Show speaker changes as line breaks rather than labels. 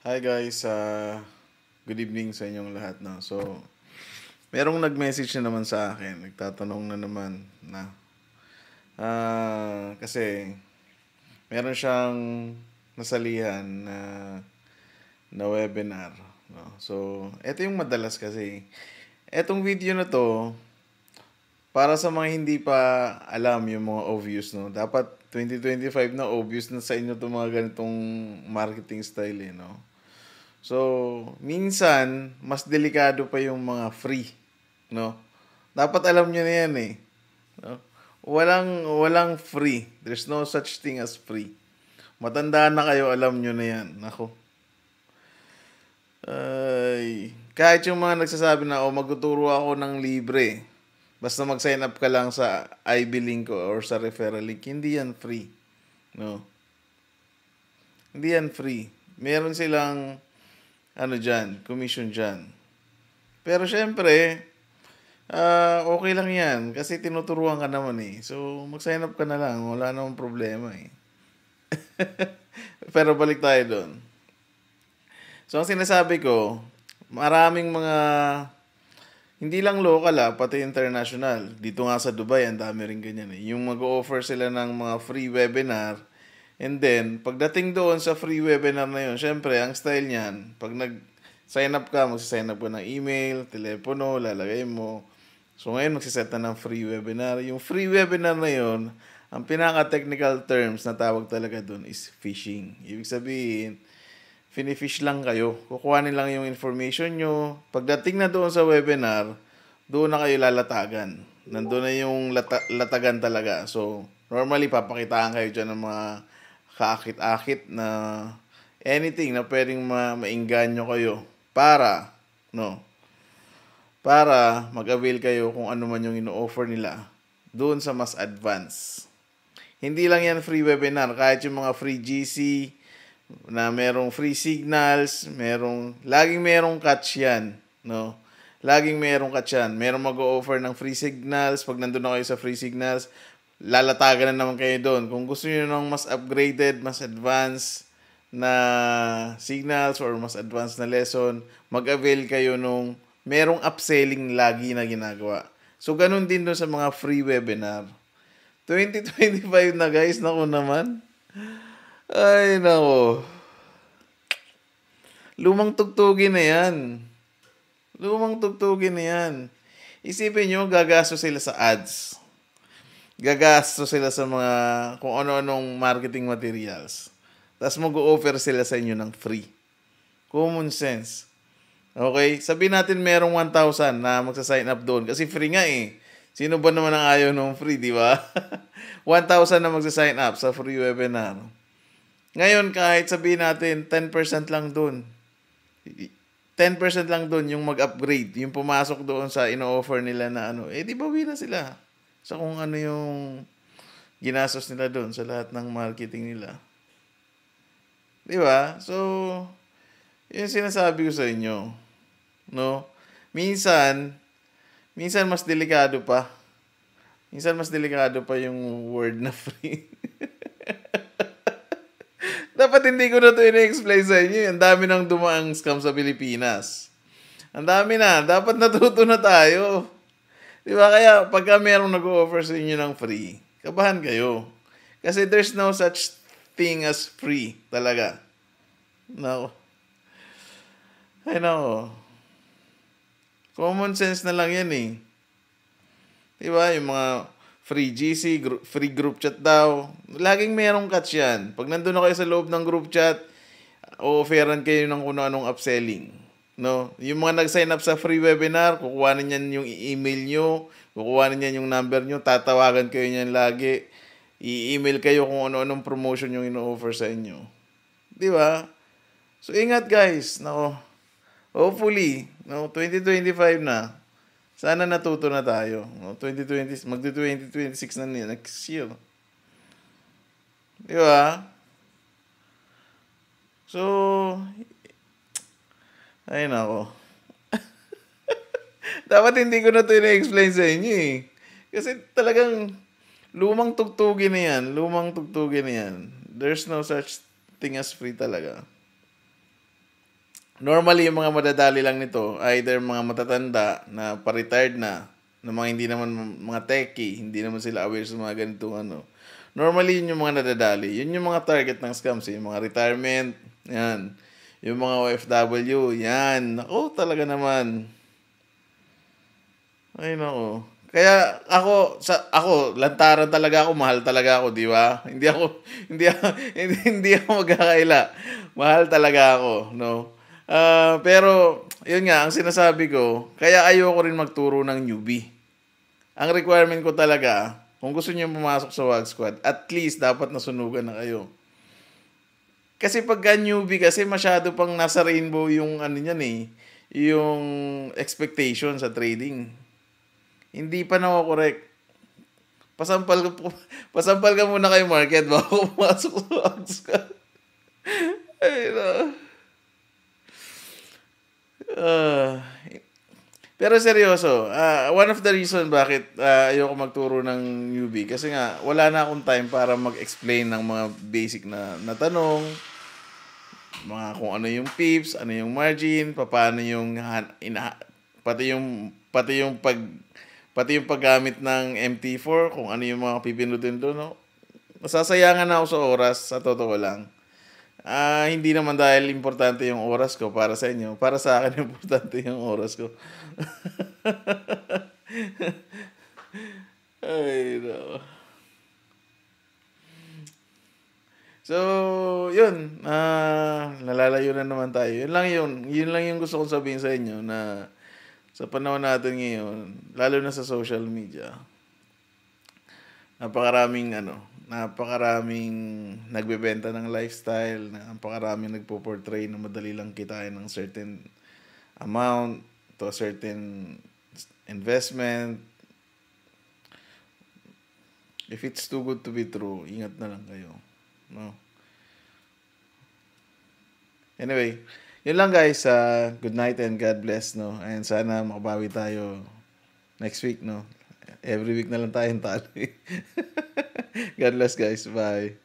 Hi guys, good evening sa inyong lahat. No? So, merong nag-message na naman sa akin, nagtatanong na naman na kasi meron siyang nasalihan na webinar. No? So, ito yung madalas kasi. Etong video na to, para sa mga hindi pa alam yung mga obvious, no? Dapat 2025 na obvious na sa inyo itong mga ganitong marketing style, no? So, minsan, mas delikado pa yung mga free, no? Dapat alam nyo na yan eh. No? Walang free. There's no such thing as free. Matanda na kayo, alam nyo na yan. Nako. Ay, kahit yung mga nagsasabi na, magtuturo ako ng libre. Basta mag-sign up ka lang sa IB link ko or sa referral link. Hindi yan free. No? Hindi yan free. Meron silang commission dyan. Pero syempre, okay lang yan kasi tinuturuan ka naman eh. So, mag-sign up ka na lang. Wala namang problema eh. Pero balik tayo doon. So, ang sinasabi ko, maraming mga, hindi lang local pati international. Dito nga sa Dubai, ang dami rin ganyan eh. Yung mag-offer sila ng mga free webinar. And then, pagdating doon sa free webinar na yun, syempre, ang style niyan, pag nag-sign up ka, magsa-sign up ka ng email, telepono, lalagay mo. So, ngayon, magsiset na ng free webinar. Yung free webinar na yun, ang pinaka-technical terms na tawag talaga doon is phishing. Ibig sabihin, finifish lang kayo. Kukuhanin lang yung information nyo. Pagdating na doon sa webinar, doon na kayo lalatagan. Nandun na yung latagan talaga. So, normally, papakitaan kayo dyan ng mga kaakit-akit na anything na pwedeng mainganyo kayo para, para mag-avail kayo kung ano man yung ino-offer nila doon sa mas advance. Hindi lang yan free webinar, kahit yung mga free GC na merong free signals, laging merong catch yan, no? Laging merong catch yan. Merong mag-o-offer ng free signals, pag nandun na kayo sa free signals, lalatagan na naman kayo doon. Kung gusto niyo ng mas upgraded, mas advanced na signals or mas advanced na lesson, mag-avail kayo nung merong upselling lagi na ginagawa. So, ganun din doon sa mga free webinar. 2025 na guys, naku naman. Ay, nako. Lumang tugtugin na yan. Lumang tugtugin na yan. Isipin nyo, gagasto sila sa ads. Gagasto sila sa mga kung ano-anong marketing materials. Tapos mag-o-offer sila sa inyo ng free. Common sense. Okay? Sabihin natin merong 1,000 na magsa-sign up doon. Kasi free nga eh. Sino ba naman ang ayaw ng free, di ba? 1,000 na magsa-sign up sa free webinar. Ngayon, kahit sabihin natin 10% lang doon. 10% lang doon yung mag-upgrade. Yung pumasok doon sa ino-offer nila na di bawi na sila sa kung ano yung ginastos nila doon sa lahat ng marketing nila. Di ba? So, yun sinasabi ko sa inyo. No? Minsan mas delikado pa. Minsan mas delikado pa yung word na free. Dapat hindi ko na ito ina-explain sa inyo. Ang dami nang dumaang scam sa Pilipinas. Ang dami na. Dapat natuto na tayo. Di ba? Kaya pagka merong nag-o-offer sa inyo ng free, kabahan kayo. Kasi there's no such thing as free talaga. No. Ay, nako. Common sense na lang yan eh. Di ba? Yung mga free GC, free group chat daw. Laging merong catch yan. Pag nandun na kayo sa loob ng group chat, o-offeran kayo ng kung anong upselling. No? Yung mga nag-sign up sa free webinar, kukuhanin niyan yung email nyo, kukuhanin niyan yung number nyo, tatawagan kayo niyan lagi, i-email kayo kung ano-anong promotion yung ino-offer sa inyo. Di ba? So, ingat guys. Nako. Hopefully, 2025 na. Sana natuto na tayo. 2020, magdi-2026 na next year. Di ba? So, ay nako. Dapat hindi ko na ito ina-explain sa inyo eh. Kasi talagang lumang tugtugin na yan. Lumang tugtugin na yan. There's no such thing as free talaga. Normally, yung mga madadali lang nito, either mga matatanda na pa-retired na mga hindi naman mga techie, hindi naman sila aware sa mga ganitong ano. Normally, yun yung mga nadadali. Yun yung mga target ng scams, yung mga retirement, yan. Yung mga OFW, yan. Ako, talaga naman. Ay, nako. Kaya ako lantaran talaga ako, mahal talaga ako, di ba? Hindi ako hindi ako magkakaila. Mahal talaga ako, no? Pero yun nga ang sinasabi ko, kaya ayoko rin magturo ng newbie. Ang requirement ko talaga, kung gusto niyo pumasok sa WAG Squad, at least dapat nasunugan na kayo. Kasi pagka newbie kasi masyado pang nasa rainbow yung ano niyan eh, yung expectation sa trading. Hindi pa nako-correct. Pasampal ka po, pasampal ka muna kay market bago pumasok sa ads ka. Ay, no. Ah, pero seryoso, one of the reason bakit ayoko magturo ng newbie kasi nga wala na akong time para mag-explain ng mga basic na tanong, mga kung ano yung pips, ano yung margin, paano yung pati yung paggamit ng MT4, kung ano yung mga pipindutin doon, no? Nasasayangan na ako sa oras, sa totoo lang. Hindi naman dahil importante yung oras ko para sa inyo. Para sa akin, importante yung oras ko. Ay, no. So, yun. Nalalayo na naman tayo. Yun lang yun. Yun lang yung gusto kong sabihin sa inyo na sa panahon natin ngayon, lalo na sa social media, napakaraming nagbebenta ng lifestyle, napakaraming nagpo-portray na madali lang kitain ng certain amount to a certain investment. If it's too good to be true, ingat na lang kayo. No? Anyway, yun lang guys. Good night and God bless, no? And sana makabawi tayo next week, no? Every week na lang tayong talo. God bless guys. Bye.